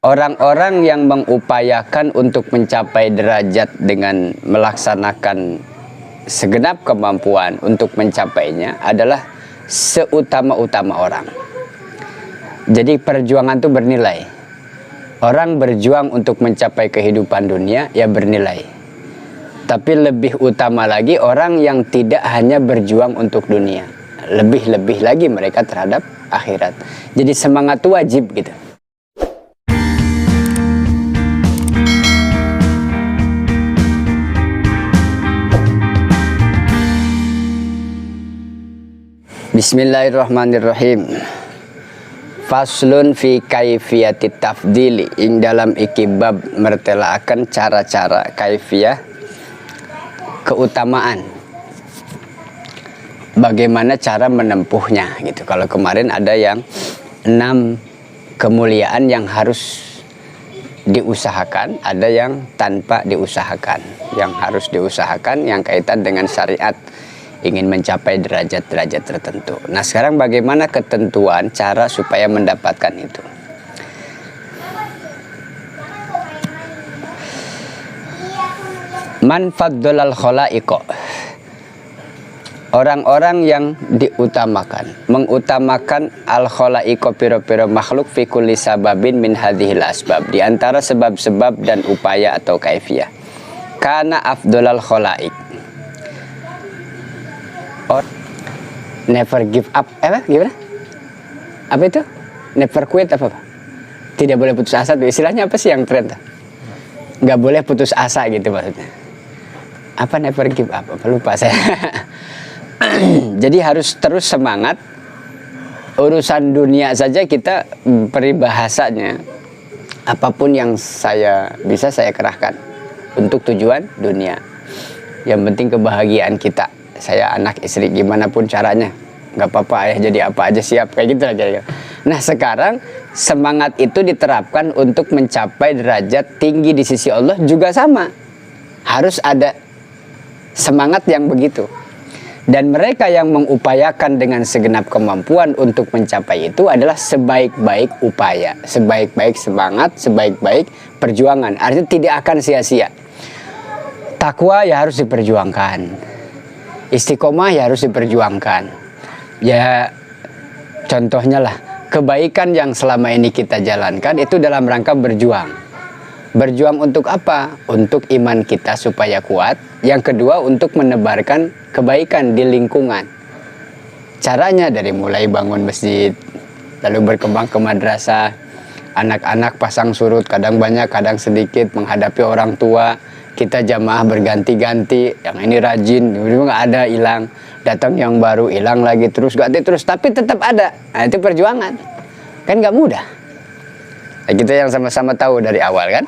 Orang-orang yang mengupayakan untuk mencapai derajat dengan melaksanakan segenap kemampuan untuk mencapainya adalah seutama-utama orang. Jadi perjuangan itu bernilai. Orang berjuang untuk mencapai kehidupan dunia, ya bernilai. Tapi lebih utama lagi orang yang tidak hanya berjuang untuk dunia. Lebih-lebih lagi mereka terhadap akhirat. Jadi semangat itu wajib gitu. Bismillahirrahmanirrahim. Faslun fi kaifiyati tafdili, ing dalam ikibab mertelaakan cara-cara kaifiyah keutamaan, bagaimana cara menempuhnya gitu. Kalau kemarin ada yang 6 kemuliaan yang harus diusahakan, ada yang tanpa diusahakan. Yang harus diusahakan yang kaitan dengan syariat, ingin mencapai derajat-derajat tertentu. Nah sekarang bagaimana ketentuan cara supaya mendapatkan itu? Man faddalal khalaiqa, orang-orang yang diutamakan, mengutamakan al khalaiqa, piro-piro makhluk, fi kulli sababin min hadhil asbab, di antara sebab-sebab dan upaya atau kaifiyah. Kana afdalal khalaik, never give up, gimana? Apa itu? Never quit apa? Tidak boleh putus asa. Istilahnya apa sih yang tren? Nggak boleh putus asa gitu maksudnya. Apa never give up? Apa lupa saya. Jadi harus terus semangat. Urusan dunia saja kita peribahasanya, apapun yang saya bisa saya kerahkan untuk tujuan dunia. Yang penting kebahagiaan kita. Saya anak istri gimana pun caranya, nggak apa-apa, ayah jadi apa aja siap, kayak gitu aja. Nah sekarang semangat itu diterapkan untuk mencapai derajat tinggi di sisi Allah juga sama, harus ada semangat yang begitu. Dan mereka yang mengupayakan dengan segenap kemampuan untuk mencapai itu adalah sebaik-baik upaya, sebaik-baik semangat, sebaik-baik perjuangan. Artinya tidak akan sia-sia. Takwa ya harus diperjuangkan, istiqomah ya harus diperjuangkan. Ya contohnya lah, kebaikan yang selama ini kita jalankan itu dalam rangka berjuang. Berjuang untuk apa? Untuk iman kita supaya kuat. Yang kedua untuk menebarkan kebaikan di lingkungan. Caranya dari mulai bangun masjid, lalu berkembang ke madrasah, anak-anak pasang surut, kadang banyak kadang sedikit, menghadapi orang tua. Kita jamaah berganti-ganti, yang ini rajin, nggak ada, hilang, datang yang baru, hilang lagi, terus ganti terus, tapi tetap ada. Nah itu perjuangan, kan nggak mudah. Nah, kita yang sama-sama tahu dari awal kan,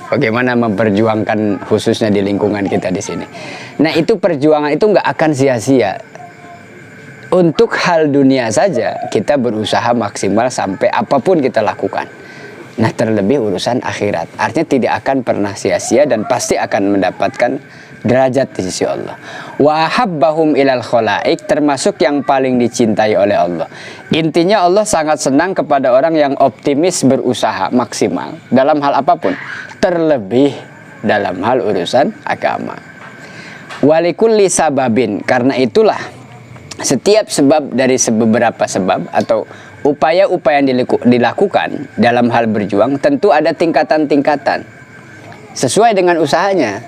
bagaimana memperjuangkan khususnya di lingkungan kita di sini. Nah itu perjuangan itu nggak akan sia-sia. Untuk hal dunia saja kita berusaha maksimal sampai apapun kita lakukan. Nah terlebih urusan akhirat, artinya tidak akan pernah sia-sia dan pasti akan mendapatkan derajat di sisi Allah. Wa habbahum ilal khalaik, termasuk yang paling dicintai oleh Allah. Intinya Allah sangat senang kepada orang yang optimis berusaha maksimal dalam hal apapun, terlebih dalam hal urusan agama. Walikulli sababin, karena itulah setiap sebab dari beberapa sebab atau upaya-upaya yang dilakukan dalam hal berjuang tentu ada tingkatan-tingkatan sesuai dengan usahanya.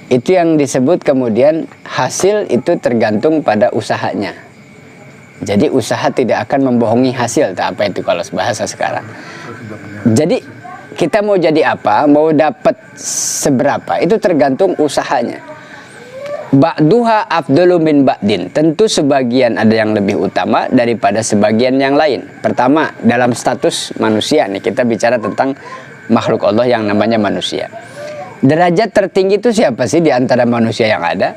Itu yang disebut kemudian hasil itu tergantung pada usahanya. Jadi usaha tidak akan membohongi hasil. Apa itu kalau bahasa sekarang? Jadi kita mau jadi apa, mau dapat seberapa, itu tergantung usahanya. Ba'duha afdalu min ba'din, tentu sebagian ada yang lebih utama daripada sebagian yang lain. Pertama, dalam status manusia nih, kita bicara tentang makhluk Allah yang namanya manusia. Derajat tertinggi itu siapa sih di antara manusia yang ada?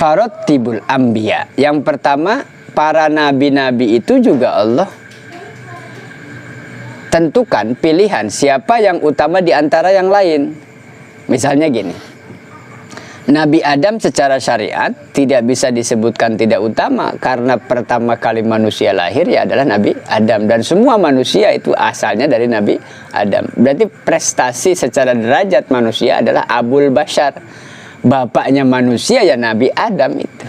Faratibul anbiya. Yang pertama, para nabi-nabi itu juga Allah tentukan pilihan siapa yang utama di antara yang lain. Misalnya gini, Nabi Adam secara syariat tidak bisa disebutkan tidak utama karena pertama kali manusia lahir ya adalah Nabi Adam, dan semua manusia itu asalnya dari Nabi Adam. Berarti prestasi secara derajat manusia adalah Abul Bashar, bapaknya manusia ya Nabi Adam itu.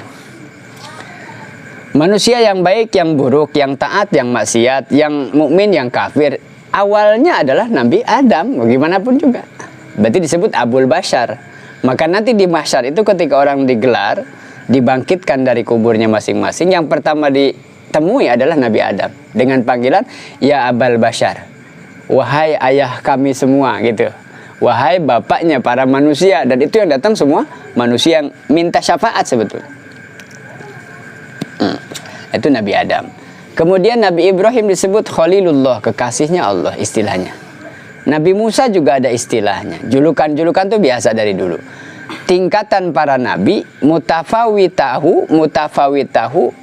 Manusia yang baik, yang buruk, yang taat, yang maksiat, yang mukmin, yang kafir, awalnya adalah Nabi Adam, bagaimanapun juga. Berarti disebut Abul Bashar. Maka nanti di mahsyar itu ketika orang digelar, dibangkitkan dari kuburnya masing-masing, yang pertama ditemui adalah Nabi Adam dengan panggilan ya Abul Bashar, wahai ayah kami semua gitu, wahai bapaknya para manusia. Dan itu yang datang semua manusia yang minta syafaat sebetulnya. Itu Nabi Adam. Kemudian Nabi Ibrahim disebut Khalilullah, kekasihnya Allah istilahnya. Nabi Musa juga ada istilahnya. Julukan-julukan itu biasa dari dulu. Tingkatan para nabi mutafawitahu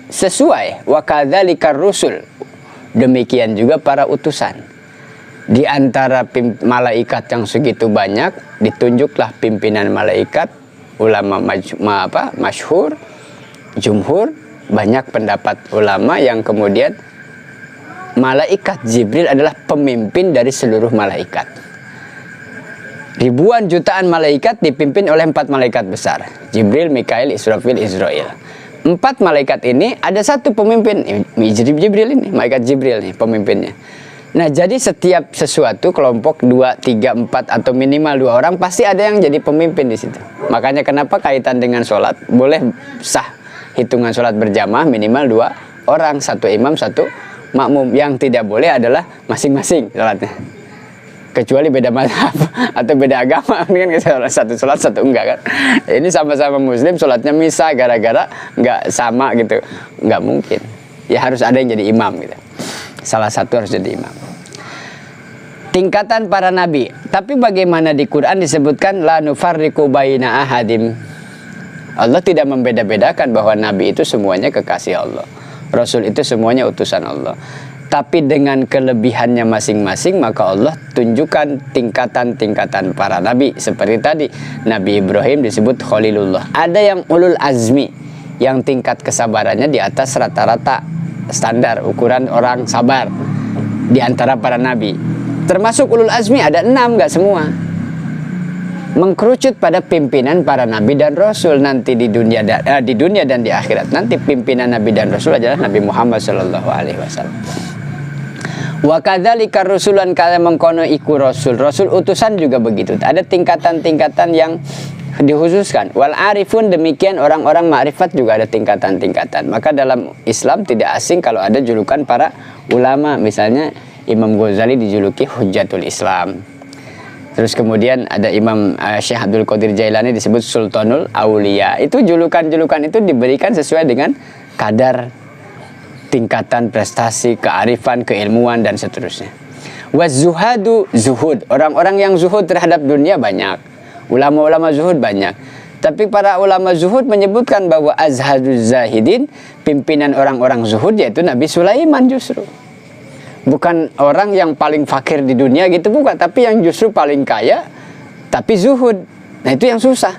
sesuai wa kadzalikar rusul. Demikian juga para utusan. Di antara malaikat yang segitu banyak ditunjuklah pimpinan malaikat, ulama masyhur, jumhur, banyak pendapat ulama yang kemudian malaikat Jibril adalah pemimpin dari seluruh malaikat. Ribuan jutaan malaikat dipimpin oleh 4 malaikat besar. Jibril, Mikail, Israfil, Israil. 4 malaikat ini ada satu pemimpin. Jibril ini, malaikat Jibril nih pemimpinnya. Nah, jadi setiap sesuatu kelompok 2, 3, 4 atau minimal 2 orang pasti ada yang jadi pemimpin di situ. Makanya kenapa kaitan dengan sholat boleh sah hitungan sholat berjamaah minimal 2 orang, 1 imam, 1 makmum. Yang tidak boleh adalah masing-masing sholatnya, kecuali beda mazhab atau beda agama kan, satu sholat satu enggak kan. Ini sama-sama muslim sholatnya misah, gara-gara enggak sama gitu, enggak mungkin. Ya harus ada yang jadi imam gitu, salah satu harus jadi imam. Tingkatan para nabi. Tapi bagaimana di Quran disebutkan la nufarriqu baina ahadim, Allah tidak membeda-bedakan bahwa nabi itu semuanya kekasih Allah, Rasul itu semuanya utusan Allah. Tapi dengan kelebihannya masing-masing, maka Allah tunjukkan tingkatan-tingkatan para nabi. Seperti tadi, Nabi Ibrahim disebut Khalilullah. Ada yang ulul azmi, yang tingkat kesabarannya di atas rata-rata standar ukuran orang sabar di antara para nabi. Termasuk ulul azmi ada 6, nggak semua. Mengkerucut pada pimpinan para nabi dan rasul nanti di dunia dan di akhirat. Nanti pimpinan nabi dan rasul adalah Nabi Muhammad sallallahu alaihi wasallam. Wa kadzalika rusulan kala mengkono iku rasul. Rasul utusan juga begitu. Ada tingkatan-tingkatan yang dikhususkan. Wal arifun, demikian orang-orang ma'rifat juga ada tingkatan-tingkatan. Maka dalam Islam tidak asing kalau ada julukan para ulama. Misalnya Imam Ghazali dijuluki Hujjatul Islam. Terus kemudian ada Imam Syekh Abdul Qadir Jailani disebut Sultanul Aulia. Itu julukan-julukan itu diberikan sesuai dengan kadar tingkatan prestasi, kearifan, keilmuan dan seterusnya. Wazuhadu, zuhud. Orang-orang yang zuhud terhadap dunia banyak. Ulama-ulama zuhud banyak. Tapi para ulama zuhud menyebutkan bahwa azhaduz zahidin, pimpinan orang-orang zuhud yaitu Nabi Sulaiman justru. Bukan orang yang paling fakir di dunia gitu, bukan, tapi yang justru paling kaya tapi zuhud. Nah itu yang susah.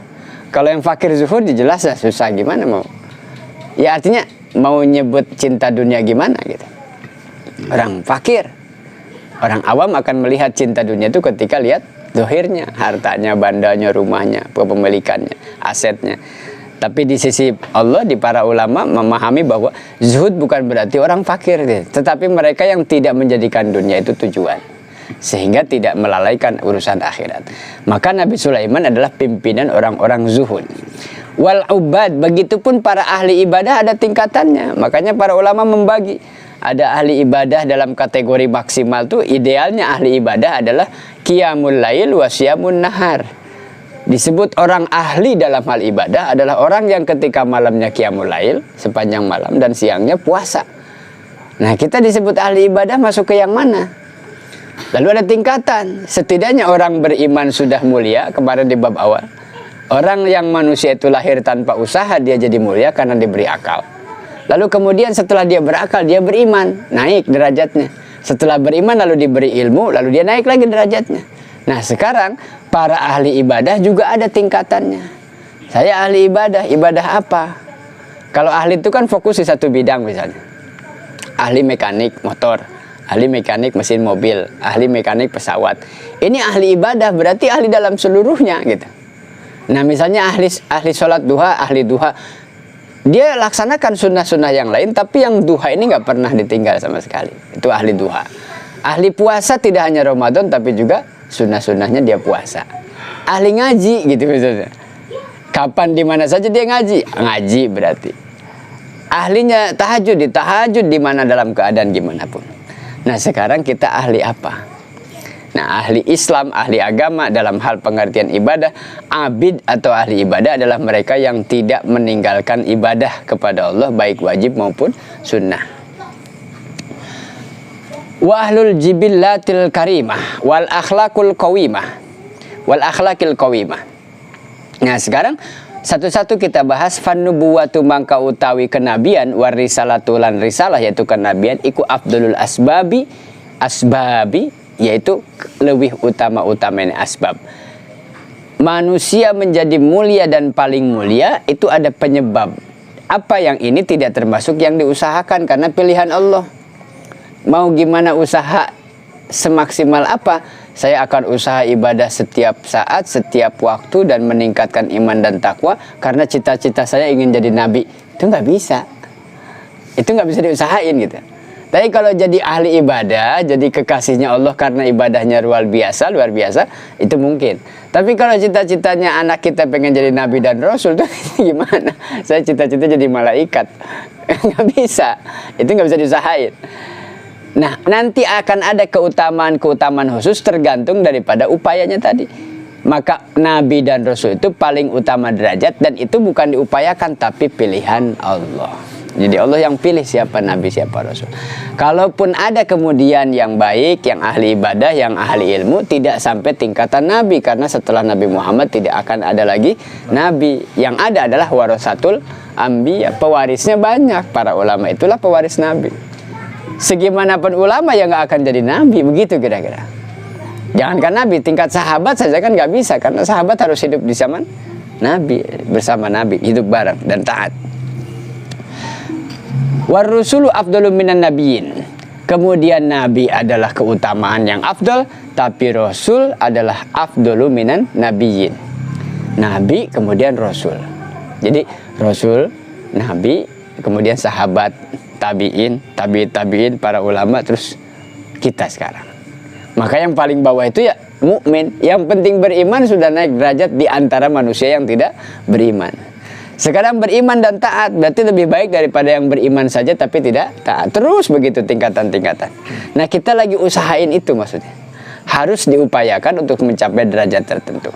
Kalau yang fakir zuhud jelas lah susah, gimana mau. Ya artinya mau nyebut cinta dunia gimana gitu. Orang fakir, orang awam akan melihat cinta dunia itu ketika lihat zahirnya, hartanya, bandanya, rumahnya, kepemilikannya, asetnya. Tapi di sisi Allah, di para ulama memahami bahwa zuhud bukan berarti orang fakir, tetapi mereka yang tidak menjadikan dunia itu tujuan, sehingga tidak melalaikan urusan akhirat. Maka Nabi Sulaiman adalah pimpinan orang-orang zuhud. Wal ubad, begitupun para ahli ibadah ada tingkatannya. Makanya para ulama membagi. Ada ahli ibadah dalam kategori maksimal tuh, idealnya ahli ibadah adalah qiyamul lail wa siyamun nahar. Disebut orang ahli dalam hal ibadah adalah orang yang ketika malamnya qiyamul lail sepanjang malam dan siangnya puasa. Nah, kita disebut ahli ibadah masuk ke yang mana? Lalu ada tingkatan. Setidaknya orang beriman sudah mulia, kemarin di bab awal. Orang yang manusia itu lahir tanpa usaha, dia jadi mulia karena diberi akal. Lalu kemudian setelah dia berakal, dia beriman, naik derajatnya. Setelah beriman lalu diberi ilmu, lalu dia naik lagi derajatnya. Nah sekarang para ahli ibadah juga ada tingkatannya. Saya ahli ibadah. Ibadah apa? Kalau ahli itu kan fokus di satu bidang misalnya. Ahli mekanik motor, ahli mekanik mesin mobil, ahli mekanik pesawat. Ini ahli ibadah, berarti ahli dalam seluruhnya gitu. Nah misalnya ahli sholat duha, ahli duha, dia laksanakan sunnah-sunnah yang lain, tapi yang duha ini nggak pernah ditinggal sama sekali. Itu ahli duha. Ahli puasa tidak hanya Ramadan, tapi juga sunnah-sunnahnya dia puasa. Ahli ngaji gitu misalnya. Kapan di mana saja dia ngaji, ngaji berarti. Ahlinya tahajud, di mana dalam keadaan gimana pun. Nah sekarang kita ahli apa? Nah ahli Islam, ahli agama dalam hal pengertian ibadah, abid atau ahli ibadah adalah mereka yang tidak meninggalkan ibadah kepada Allah, baik wajib maupun sunnah. Wa ahlul jibillatil karimah wal akhlaqul qawimah wal akhlaqil qawimah. Nah sekarang satu-satu kita bahas. Fannubuwatu mangka utawi kenabian, warisalatu lan risalah yaitu kenabian, iku afdalul asbabi yaitu lebih utama-utamanya asbab. Manusia menjadi mulia dan paling mulia itu ada penyebab. Apa yang ini tidak termasuk yang diusahakan karena pilihan Allah. Mau gimana usaha semaksimal apa? Saya akan usaha ibadah setiap saat, setiap waktu dan meningkatkan iman dan takwa karena cita-cita saya ingin jadi nabi. Itu nggak bisa. Itu nggak bisa diusahain gitu. Tapi kalau jadi ahli ibadah, jadi kekasihnya Allah karena ibadahnya luar biasa, itu mungkin. Tapi kalau cita-citanya anak kita pengen jadi nabi dan rasul, itu gimana? Saya cita-cita jadi malaikat. Nggak bisa. Itu nggak bisa diusahain. Nah, nanti akan ada keutamaan-keutamaan khusus tergantung daripada upayanya tadi. Maka Nabi dan Rasul itu paling utama derajat, dan itu bukan diupayakan tapi pilihan Allah. Jadi Allah yang pilih siapa Nabi, siapa Rasul. Kalaupun ada kemudian yang baik, yang ahli ibadah, yang ahli ilmu, tidak sampai tingkatan Nabi. Karena setelah Nabi Muhammad tidak akan ada lagi Nabi. Yang ada adalah warasatul anbiya, pewarisnya banyak. Para ulama itulah pewaris Nabi. Segimanapun ulama yang nggak akan jadi nabi, begitu kira-kira. Jangankan nabi, tingkat sahabat saja kan nggak bisa, karena sahabat harus hidup di zaman nabi, bersama nabi, hidup bareng dan taat. War rusulu afdalu minan nabiyyin. Kemudian nabi adalah keutamaan yang afdal, tapi rasul adalah afdalu minan nabiyyin. Nabi kemudian rasul. Jadi rasul, nabi, kemudian sahabat, tabi'in, tabi'in, para ulama, terus kita sekarang. Maka yang paling bawah itu ya mukmin. Yang penting beriman sudah naik derajat di antara manusia yang tidak beriman. Sekarang beriman dan taat berarti lebih baik daripada yang beriman saja tapi tidak taat. Terus begitu tingkatan-tingkatan. Nah kita lagi usahain itu maksudnya. Harus diupayakan untuk mencapai derajat tertentu.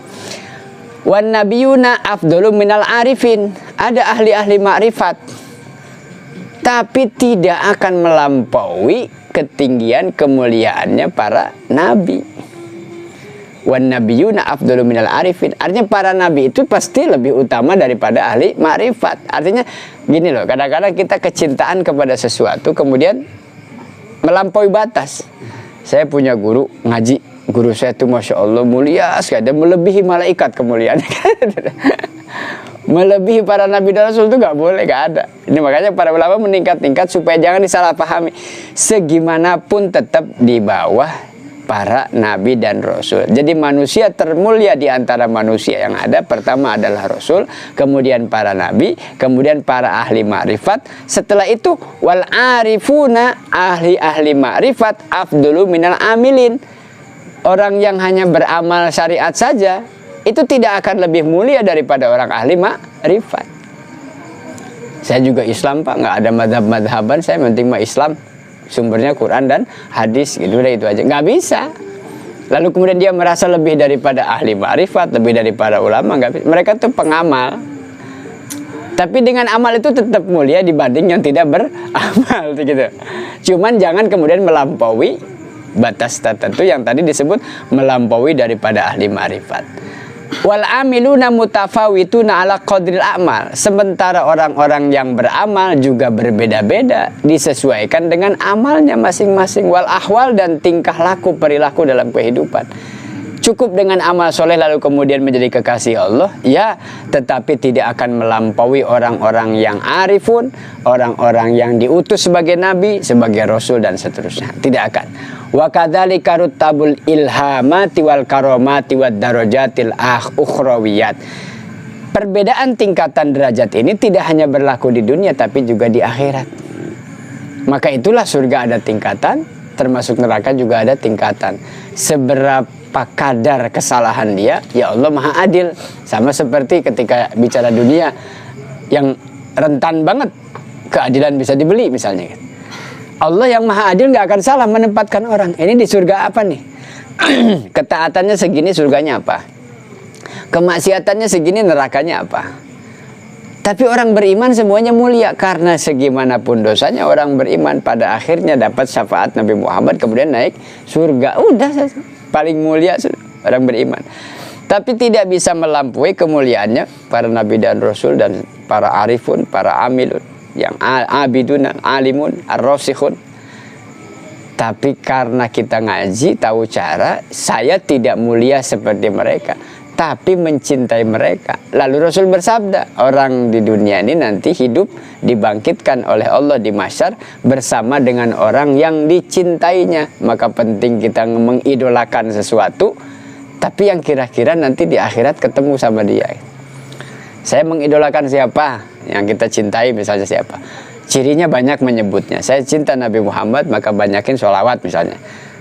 Wan nabiyuna afdalu minal arifin. Ada ahli-ahli ma'rifat, tapi tidak akan melampaui ketinggian kemuliaannya para nabi. Wan nabiyuna afdalu minal arifin. Artinya para nabi itu pasti lebih utama daripada ahli ma'rifat. Artinya gini loh, kadang-kadang kita kecintaan kepada sesuatu kemudian melampaui batas. Saya punya guru ngaji, guru saya itu Masya Allah mulia sekali, dan melebihi malaikat kemuliaannya. Melebihi para nabi dan rasul itu nggak boleh, nggak ada. Ini makanya para ulama meningkat-tingkat supaya jangan disalahpahami. Segimanapun tetap di bawah para nabi dan rasul. Jadi manusia termulia di antara manusia yang ada, pertama adalah rasul, kemudian para nabi, kemudian para ahli ma'rifat. Setelah itu wal arifuna, ahli-ahli ma'rifat afdulu minal amilin. Orang yang hanya beramal syariat saja itu tidak akan lebih mulia daripada orang ahli ma'rifat. Saya juga Islam Pak, nggak ada madhab-madhaban, saya penting mah Islam, sumbernya Quran dan hadis, gitu udah itu aja. Nggak bisa. Lalu kemudian dia merasa lebih daripada ahli ma'rifat, lebih daripada ulama, nggak bisa. Mereka tuh pengamal. Tapi dengan amal itu tetap mulia dibanding yang tidak beramal, gitu. Cuman jangan kemudian melampaui batas tertentu yang tadi disebut melampaui daripada ahli ma'rifat. Wal amiluna mutafawituna ala qadril amal. Sementara orang-orang yang beramal juga berbeda-beda, disesuaikan dengan amalnya masing-masing. Wal ahwal, dan tingkah laku perilaku dalam kehidupan. cukup dengan amal soleh lalu kemudian menjadi kekasih Allah, ya, tetapi tidak akan melampaui orang-orang yang arifun, orang-orang yang diutus sebagai nabi, sebagai rasul dan seterusnya. Tidak akan. Wa kadzalika rutabul ilhamati wal karomati wad darajatil ukhrawiyat. Perbedaan tingkatan derajat ini tidak hanya berlaku di dunia tapi juga di akhirat. Maka itulah surga ada tingkatan, termasuk neraka juga ada tingkatan. Seberapa kadar kesalahan dia, ya Allah maha adil. Sama seperti ketika bicara dunia yang rentan banget keadilan bisa dibeli misalnya. Allah yang maha adil gak akan salah menempatkan orang. Ini di surga apa nih? Ketaatannya segini, surganya apa? Kemaksiatannya segini, nerakanya apa? Tapi orang beriman semuanya mulia, karena segimanapun dosanya orang beriman pada akhirnya dapat syafaat Nabi Muhammad kemudian naik surga. Udah paling mulia orang beriman. Tapi tidak bisa melampaui kemuliaannya para nabi dan rasul dan para arifun, para amilun, yang abidun, alimun, ar-rasikhun. Tapi karena kita ngaji tahu cara, saya tidak mulia seperti mereka, tapi mencintai mereka. Lalu Rasul bersabda, orang di dunia ini nanti hidup dibangkitkan oleh Allah di mahsyar bersama dengan orang yang dicintainya. Maka penting kita mengidolakan sesuatu, tapi yang kira-kira nanti di akhirat ketemu sama dia. Saya mengidolakan siapa? Yang kita cintai misalnya siapa? Cirinya banyak menyebutnya. Saya cinta Nabi Muhammad, maka banyakin sholawat misalnya.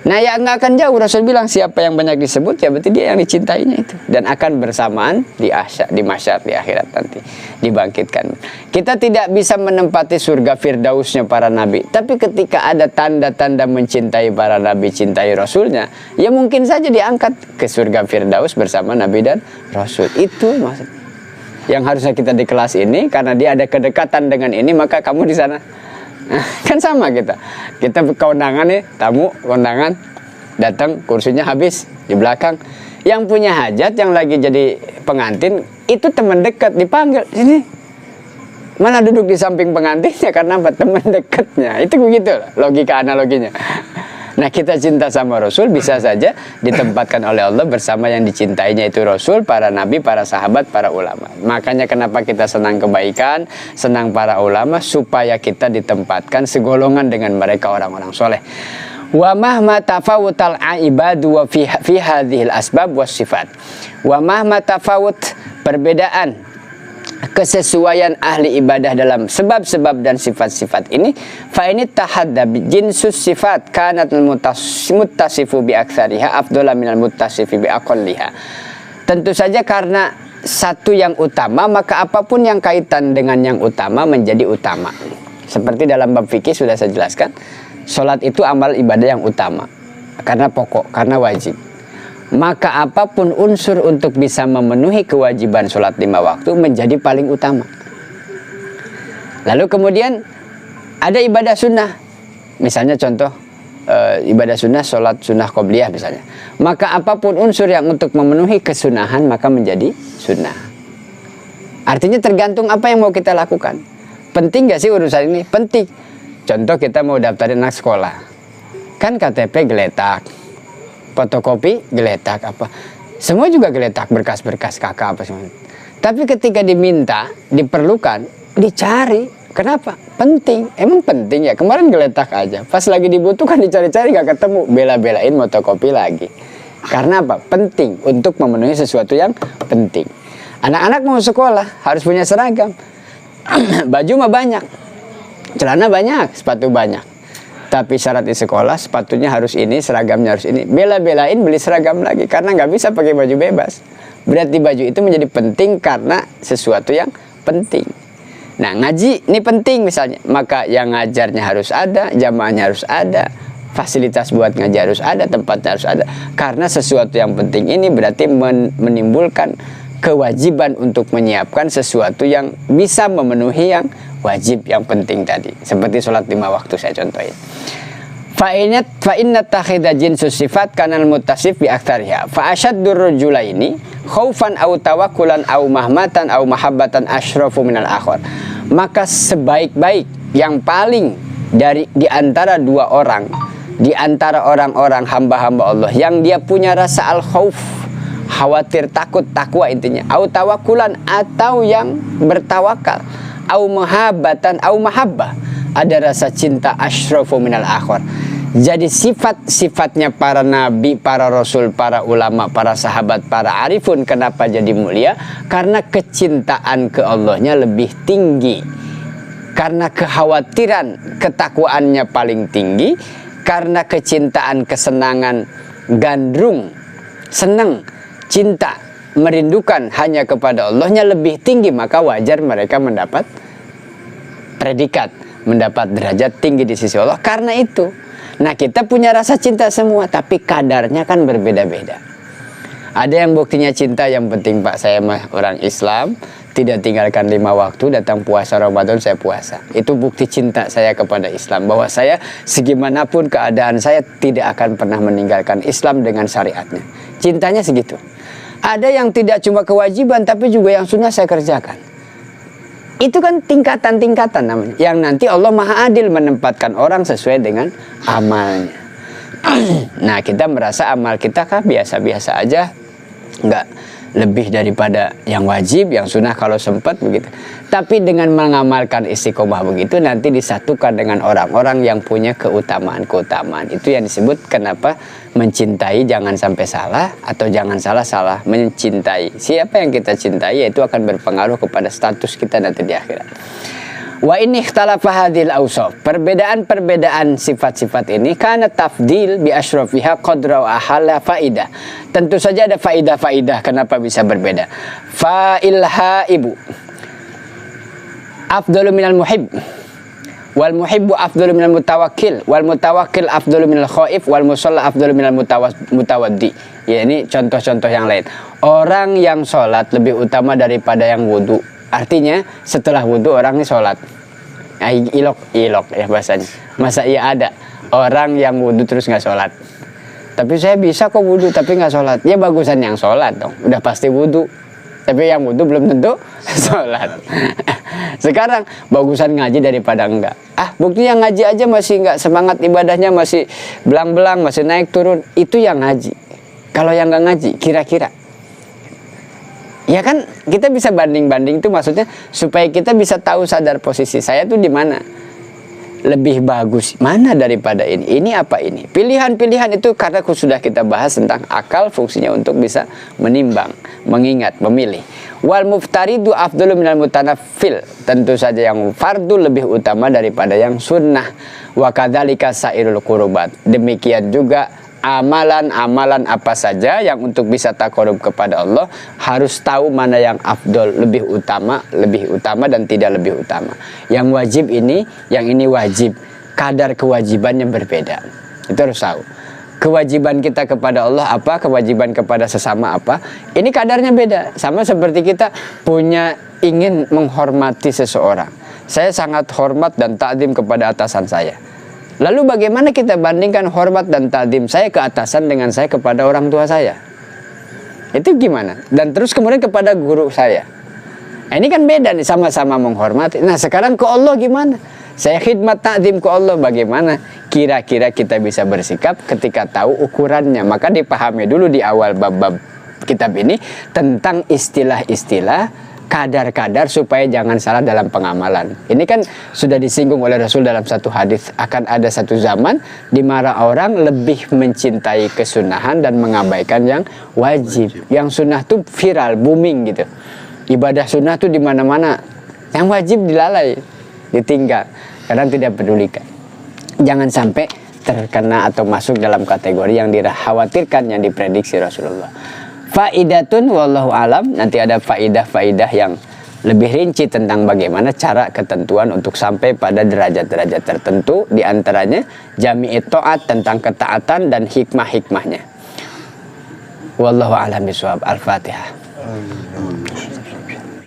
Nah ya nggak akan jauh, Rasul bilang siapa yang banyak disebut ya berarti dia yang dicintainya itu, dan akan bersamaan di mahsyar, di akhirat nanti dibangkitkan. Kita tidak bisa menempati surga firdausnya para nabi, tapi ketika ada tanda-tanda mencintai para nabi, cintai rasulnya, ya mungkin saja diangkat ke surga firdaus bersama nabi dan rasul. Itu maksudnya yang harusnya kita di kelas ini, karena dia ada kedekatan dengan ini, maka kamu di sana. Kan sama kita keundangan nih, tamu kondangan datang, kursinya habis di belakang. Yang punya hajat, yang lagi jadi pengantin itu teman dekat, dipanggil sini, malah duduk di samping pengantinnya karena apa? Teman dekatnya. Itu begitu logika analoginya. Nah kita cinta sama Rasul bisa saja ditempatkan oleh Allah bersama yang dicintainya itu Rasul, para nabi, para sahabat, para ulama. Makanya kenapa kita senang kebaikan, senang para ulama, supaya kita ditempatkan segolongan dengan mereka orang-orang soleh. Wa mahma tafawutal aibadu wa fi hadhil asbab was sifat. Wa mahma tafawut, perbedaan kesesuaian ahli ibadah dalam sebab-sebab dan sifat-sifat ini, fa ini tahadda jinsus sifat kanat muttasifu bi aktsariha afdala minal muttasifi bi aqalliha. Tentu saja karena satu yang utama, maka apapun yang kaitan dengan yang utama menjadi utama. Seperti dalam bab fikih sudah saya jelaskan, salat itu amal ibadah yang utama karena pokok, karena wajib. Maka apapun unsur untuk bisa memenuhi kewajiban sholat 5 waktu menjadi paling utama. Lalu kemudian ada ibadah sunnah, misalnya contoh ibadah sunnah, sholat sunnah qobliyah misalnya. Maka apapun unsur yang untuk memenuhi kesunahan maka menjadi sunnah. Artinya tergantung apa yang mau kita lakukan. Penting gak sih urusan ini? Penting. Contoh kita mau daftarin anak sekolah, kan KTP geletak, fotokopi geletak, apa semua juga geletak, berkas-berkas kakak apa semua. Tapi ketika diminta, diperlukan, dicari. Kenapa? Penting. Emang penting ya? Kemarin geletak aja, pas lagi dibutuhkan dicari-cari gak ketemu, bela-belain fotokopi lagi. Karena apa? Penting untuk memenuhi sesuatu yang penting. Anak-anak mau sekolah harus punya seragam. Baju mah banyak, celana banyak, sepatu banyak. Tapi syarat di sekolah sepatunya harus ini, seragamnya harus ini. Bela-belain beli seragam lagi karena nggak bisa pakai baju bebas. Berarti baju itu menjadi penting karena sesuatu yang penting. Nah ngaji ini penting misalnya, maka yang ngajarnya harus ada, jamaahnya harus ada, fasilitas buat ngaji harus ada, tempatnya harus ada. Karena sesuatu yang penting ini berarti menimbulkan kewajiban untuk menyiapkan sesuatu yang bisa memenuhi yang wajib, yang penting tadi, seperti sholat 5 waktu saya contohin. Fa inna takhidha jinsus sifat kanal muttasif bi aktsariha fa ashaddur rajulaini khaufan aw tawakkulan aw mahmatan aw mahabbatan asyrafu minal akhar. Maka sebaik-baik yang paling di antara dua orang, di antara orang-orang hamba-hamba Allah yang dia punya rasa al-khauf, khawatir, takut, takwa intinya. Au tawakulan, atau yang bertawakal. Au mahabbatan, au mahabbah, ada rasa cinta asyrafu minal akhir. Jadi sifat-sifatnya para nabi, para rasul, para ulama, para sahabat, para arifun kenapa jadi mulia? Karena kecintaan ke Allahnya lebih tinggi, karena kekhawatiran ketakwaannya paling tinggi, karena kecintaan, kesenangan, gandrung, senang, cinta, merindukan hanya kepada Allahnya lebih tinggi, maka wajar mereka mendapat predikat, mendapat derajat tinggi di sisi Allah karena itu. Nah, kita punya rasa cinta semua, tapi kadarnya kan berbeda-beda. Ada yang buktinya cinta, yang penting Pak, saya mah orang Islam, tidak tinggalkan 5 waktu, datang puasa Ramadan saya puasa. Itu bukti cinta saya kepada Islam, bahwa saya segimanapun keadaan saya tidak akan pernah meninggalkan Islam dengan syariatnya. Cintanya segitu. Ada yang tidak cuma kewajiban, tapi juga yang sunnah saya kerjakan. Itu kan tingkatan-tingkatan namanya, yang nanti Allah Maha Adil menempatkan orang sesuai dengan amalnya. Nah, kita merasa amal kita kan biasa-biasa aja, nggak lebih daripada yang wajib, yang sunnah kalau sempat begitu. Tapi dengan mengamalkan istiqomah begitu, nanti disatukan dengan orang-orang yang punya keutamaan-keutamaan. Itu yang disebut kenapa mencintai jangan sampai salah, atau jangan salah-salah mencintai. Siapa yang kita cintai, itu akan berpengaruh kepada status kita nanti di akhirat. Wa ini ikhtalafa hadhil awsaf. Perbedaan-perbedaan sifat-sifat ini karena tafdil bi asyrafiha qadra wa ahalla faidah. Tentu saja ada faidah-faidah kenapa bisa berbeda. Fa'ilha ibu afdalu minal muhib, wal muhibbu afdalu minal mutawakkil, wal mutawakkil afdalu minal khaif, wal musalla afdalu minal mutawaddi. Ya, ini contoh-contoh yang lain. Orang yang sholat lebih utama daripada yang wudu. Artinya setelah wudhu orang ini sholat. Ilok ya bahasanya. Masa iya ada orang yang wudhu terus nggak sholat? Tapi saya bisa kok wudhu tapi nggak sholat. Ya bagusan yang sholat dong. Udah pasti wudhu. Tapi yang wudhu belum tentu sholat. Sekarang bagusan ngaji daripada enggak. Buktinya ngaji aja masih nggak semangat ibadahnya, masih belang-belang, masih naik turun. Itu yang ngaji. Kalau yang nggak ngaji, kira-kira. Ya kan kita bisa banding-banding, itu maksudnya supaya kita bisa tahu, sadar posisi saya tuh di mana. Lebih bagus mana daripada ini. Ini apa ini? Pilihan-pilihan itu karena sudah kita bahas tentang akal, fungsinya untuk bisa menimbang, mengingat, memilih. Wal muftaridu afdalu minal mutanaffil. Tentu saja yang fardu lebih utama daripada yang sunnah. Wa kadzalika sairul qurubat. Demikian juga amalan-amalan apa saja yang untuk bisa taqarrub kepada Allah, harus tahu mana yang afdol, lebih utama dan tidak lebih utama. Yang wajib ini, yang ini wajib, kadar kewajibannya berbeda. Itu harus tahu. Kewajiban kita kepada Allah apa, kewajiban kepada sesama apa, ini kadarnya beda. Sama seperti kita punya ingin menghormati seseorang. Saya sangat hormat dan takdim kepada atasan saya. Lalu bagaimana kita bandingkan hormat dan takdim saya ke atasan dengan saya kepada orang tua saya? Itu gimana? Dan terus kemudian kepada guru saya. Ini kan beda nih, sama-sama menghormati. Nah, sekarang ke Allah gimana? Saya khidmat takdim ke Allah bagaimana? Kira-kira kita bisa bersikap ketika tahu ukurannya. Maka dipahami dulu di awal bab-bab kitab ini tentang istilah-istilah, kadar-kadar, supaya jangan salah dalam pengamalan. Ini kan sudah disinggung oleh Rasul dalam satu hadis, akan ada satu zaman di mana orang lebih mencintai kesunahan dan mengabaikan yang wajib. Yang sunnah tuh viral, booming gitu. Ibadah sunnah tuh di mana-mana. Yang wajib dilalai, ditinggal, karena tidak pedulikan. Jangan sampai terkena atau masuk dalam kategori yang dikhawatirkan, yang diprediksi Rasulullah. Faidatun wallahu alam. Nanti ada faidah-faidah yang lebih rinci tentang bagaimana cara ketentuan untuk sampai pada derajat-derajat tertentu. Di antaranya jami'it ta'at, tentang ketaatan dan hikmah-hikmahnya. Wallahu alam bishawab. Al-Fatihah.